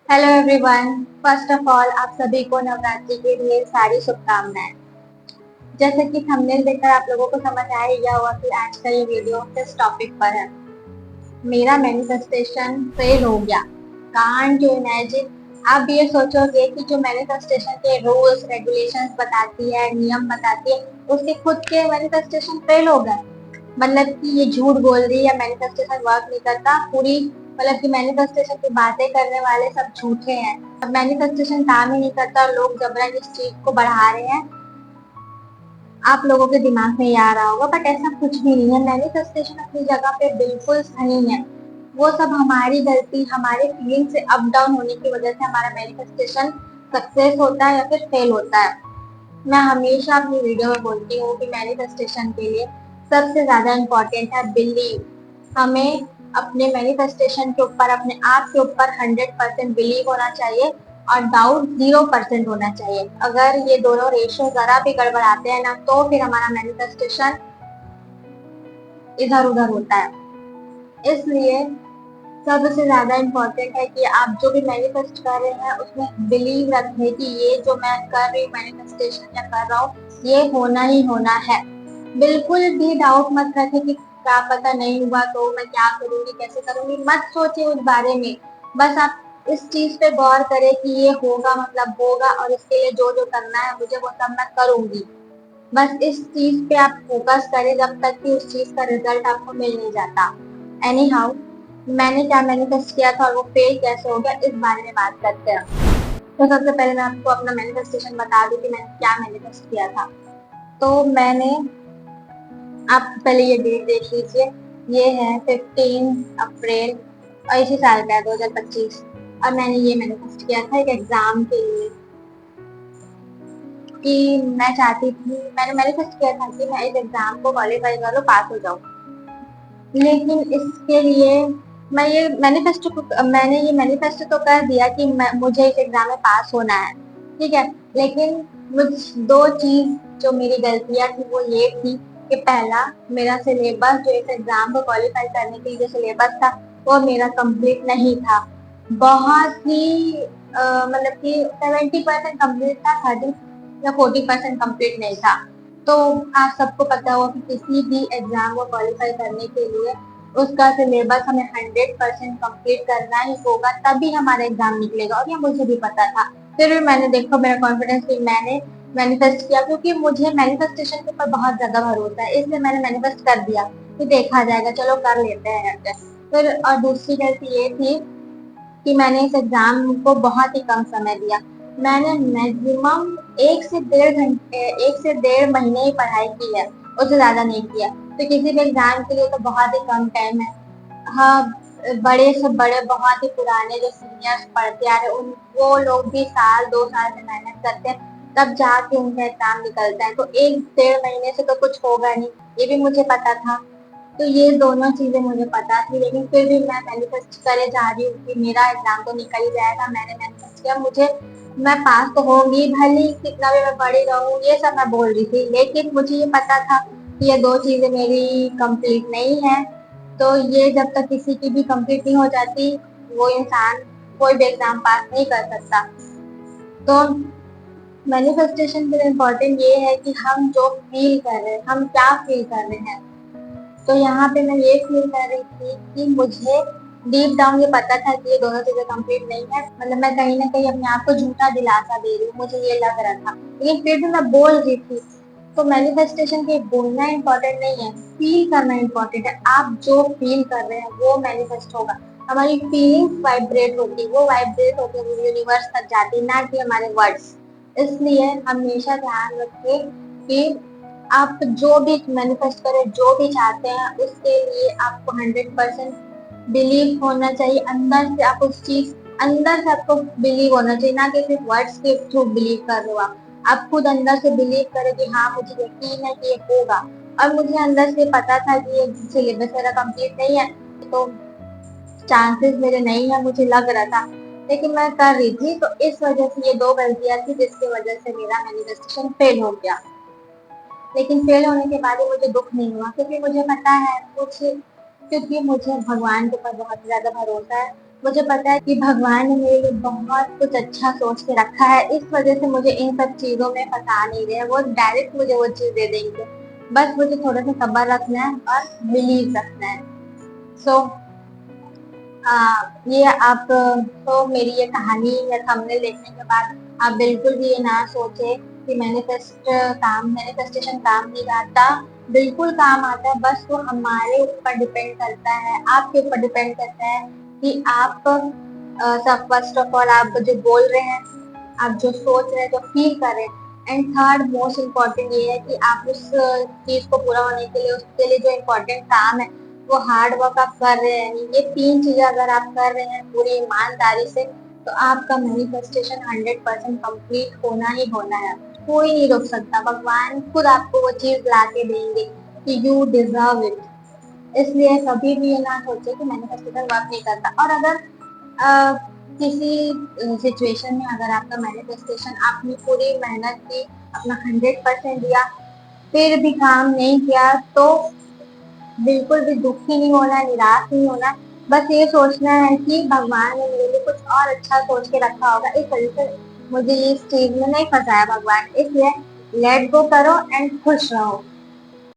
Hello everyone. First of all आप सभी को नवरात्रि के लिए सारी शुभकामनाएं। जैसे कि थंबनेल देखकर आप लोगों को समझ आ ही गया होगा कि आज का ये वीडियो किस टॉपिक पर है। मेरा मैनिफेस्टेशन फेल हो गया। Can't you imagine. आप ये सोचोगे कि जो मैनिफेस्टेशन के रूल्स रेगुलेशंस बताती है, नियम बताती है, उसके खुद के मैनिफेस्टेशन फेल हो गए। मतलब कि ये झूठ बोल रही है, मैनिफेस्टेशन वर्क नहीं करता। पूरी मतलब कि मैनिफेस्टेशन की बातें करने वाले सब झूठे हैं। अब मैनिफेस्टेशन काम ही नहीं करता, लोग जबरन इस चीज को बढ़ा रहे हैं। आप लोगों के दिमाग में ये आ रहा होगा, बट ऐसा कुछ भी नहीं है। मैनिफेस्टेशन अपनी जगह पे बिल्कुल सही है। वो सब हमारी गलती, हमारे फीलिंग से अप डाउन होने की वजह से हमारा मैनिफेस्टेशन सक्सेस होता है या फिर फेल होता है। मैं हमेशा अपनी वीडियो में बोलती हूँ कि मैनिफेस्टेशन के लिए सबसे ज्यादा इम्पोर्टेंट है बिलीव। हमें अपने मैनिफेस्टेशन के ऊपर, अपने आप के ऊपर 100% बिलीव होना चाहिए और डाउट 0% होना चाहिए। अगर ये दोनों रेशियो जरा भी गड़बड़ाते हैं ना, तो फिर हमारा मैनिफेस्टेशन इधर उधर होता है। इसलिए सबसे ज्यादा इम्पोर्टेंट है कि आप जो भी मैनिफेस्ट कर रहे हैं उसमें बिलीव रखें कि ये जो मैं कर रही हूँ मैनिफेस्टेशन या कर रहा हूँ, ये होना ही होना है। बिल्कुल भी डाउट मत रखें कि क्या पता नहीं हुआ तो मैं क्या करूंगी, कैसे करूंगी। मत सोचिए उस बारे में। बस आप इस चीज पे गौर करें कि ये होगा मतलब होगा, और इसके लिए जो जो करना है मुझे वो सब मैं करूंगी। बस इस चीज पे आप फोकस करें जब तक कि उस चीज का रिजल्ट आपको मिल नहीं जाता। एनी हाउ, मैंने क्या मैनिफेस्ट किया था और वो फेल कैसे हो गया, इस बारे में बात करते हैं। तो सबसे पहले मैं आपको अपना मैनिफेस्टेशन बता दूं कि मैंने क्या मैनिफेस्ट किया था। तो मैंने, आप पहले ये डेट देख लीजिए। ये है 15 अप्रैल और इसी साल का है 2025। और मैंने ये मैनिफेस्ट किया था एक एग्जाम के लिए कि मैं चाहती थी, मैंने मैनिफेस्ट किया था कि मैं इस एग्जाम को क्वालिफाई करूँ, पास हो जाऊँ। लेकिन इसके लिए मैंने ये मैनिफेस्ट तो कर दिया कि मुझे इस एग्जाम में पास होना है, ठीक है। लेकिन मुझ दो चीज जो मेरी गलतियां थी वो ये थी कि पहला, मेरा सिलेबस जो इस एग्जाम को क्वालिफाई करने के लिए जो सिलेबस था वो मेरा कंप्लीट नहीं था। बहुत ही मतलब कि 70% कंप्लीट था, 30 या 40% कंप्लीट नहीं था। तो आप सबको पता होगा कि किसी भी एग्जाम को क्वालिफाई करने के लिए उसका सिलेबस हमें 100% कंप्लीट करना ही होगा, तभी हमारा एग्जाम निकलेगा। और ये मुझे भी पता था। फिर भी मैंने, देखो मेरा कॉन्फिडेंस, भी मैंने मैनिफेस्ट किया क्योंकि मुझे मैनिफेस्टेशन के ऊपर बहुत ज्यादा भरोसा है, इसलिए मैंने मैनिफेस्ट कर दिया कि देखा जाएगा, चलो कर लेते हैं करके। फिर और दूसरी गलती ये थी कि मैंने इस एग्जाम को बहुत ही कम समय दिया। मैंने मैक्सिमम 1 से 1.5 घंटे, 1 से 1.5 महीने ही पढ़ाई की है, उससे ज्यादा नहीं किया। तो किसी भी एग्जाम के लिए तो बहुत ही कम टाइम है। हाँ, बड़े से बड़े बहुत ही पुराने जो सीनियर्स पढ़ते आ रहे उन वो लोग भी साल 2 साल से मेहनत करते हैं, तब जाके उनका एग्जाम निकलता है। तो 1 डेढ़ महीने से तो कुछ होगा नहीं, ये भी मुझे पता था। तो ये दोनों चीजें मुझे पता थी, लेकिन फिर भी मैं मैनिफेस्ट करे जा रही हूँ कि मेरा एग्जाम तो निकल ही जाएगा। मैंने मैनिफेस्ट किया, मुझे, मैं पास तो होंगी भले कितना भी मैं पढ़ी रहूँ, ये सब मैं बोल रही थी। लेकिन मुझे ये पता था कि ये दो चीजें मेरी कंप्लीट नहीं है। तो ये जब तक किसी की भी कंप्लीट नहीं हो जाती, वो इंसान कोई भी एग्जाम पास नहीं कर सकता। तो मैनिफेस्टेशन के लिए इम्पोर्टेंट ये है कि हम जो फील कर रहे हैं, हम क्या फील कर रहे हैं। तो यहाँ पे मैं ये फील कर रही थी कि मुझे डीप डाउन ये पता था कि ये दोनों चीजें कंप्लीट नहीं है। मतलब मैं कहीं ना कहीं अपने आप को झूठा दिलासा दे रही हूँ, मुझे ये लग रहा था, लेकिन फिर भी मैं बोल रही थी। तो मैनिफेस्टेशन के बोलना इम्पोर्टेंट नहीं है, फील करना इम्पोर्टेंट है। आप जो फील कर रहे हैं वो मैनिफेस्ट होगा। हमारी फीलिंग्स वाइब्रेट होती, वो वाइब्रेट होकर यूनिवर्स तक जाती, ना कि हमारे वर्ड्स। इसलिए हमेशा ध्यान रखें कि आप जो भी मैनिफेस्ट करें, जो भी चाहते हैं, उसके लिए आपको 100% बिलीव होना चाहिए। अंदर से आप उस चीज, अंदर से आपको बिलीव होना चाहिए, ना कि सिर्फ वर्ड्स के थ्रू बिलीव कर रहे हो आप खुद अंदर से बिलीव करें कि हाँ मुझे यकीन है कि ये होगा। और मुझे अंदर से पता था कि ये सिलेबस मेरा कंप्लीट नहीं है, तो चांसेस मेरे नहीं है, मुझे लग रहा था। लेकिन मैं कर रही थी, तो इस वजह से ये दो गलतियां थी जिसकी वजह से मेरा मैनिफेस्टेशन फेल हो गया। लेकिन फेल होने के बाद भी मुझे दुख नहीं हुआ, क्योंकि मुझे पता है कुछ, क्योंकि मुझे भगवान के ऊपर बहुत ज्यादा भरोसा है। मुझे पता है कि भगवान ने मेरे लिए बहुत कुछ अच्छा सोच के रखा है, इस वजह से मुझे इन सब चीजों में फंसा नहीं रहे, वो डायरेक्ट मुझे वो चीज दे देंगे। बस मुझे थोड़ा सा सब्र रखना है और बिलीव रखना है। सो ये आप तो मेरी ये कहानी या थंबनेल देखने के बाद आप बिल्कुल भी ये ना सोचे कि मैनिफेस्टेशन काम नहीं आता। बिल्कुल काम आता है, बस वो हमारे ऊपर डिपेंड करता है, आपके ऊपर डिपेंड करता है कि आप सब फर्स्ट ऑफ ऑल आप जो बोल रहे हैं, आप जो सोच रहे हैं, जो फील कर रहे हैं, एंड थर्ड मोस्ट इम्पोर्टेंट ये है कि आप उस चीज को पूरा होने के लिए, उसके लिए जो इम्पोर्टेंट काम है वो हार्ड वर्क आप कर रहे हैं। ये तीन चीजें अगर आप कर रहे हैं पूरी ईमानदारी से, तो आपका मैनिफेस्टेशन 100% कंप्लीट होना ही होना है। कोई नहीं रोक सकता, भगवान खुद आपको वो चीज ला के देंगे कि यू डिजर्व इट। इसलिए कभी भी ये ना सोचे कि मैनिफेस्टेशन वर्क नहीं करता। और अगर किसी सिचुएशन में अगर आपका मैनिफेस्टेशन, आपने पूरी मेहनत की, अपना 100% दिया, फिर भी काम नहीं किया, तो बिल्कुल भी दुखी नहीं होना, निराश नहीं होना। बस ये सोचना है कि भगवान ने मेरे लिए कुछ और अच्छा सोच के रखा होगा, इस वजह से मुझे इस चीज में नहीं फंसाया भगवान। इसलिए लेट गो करो एंड खुश रहो।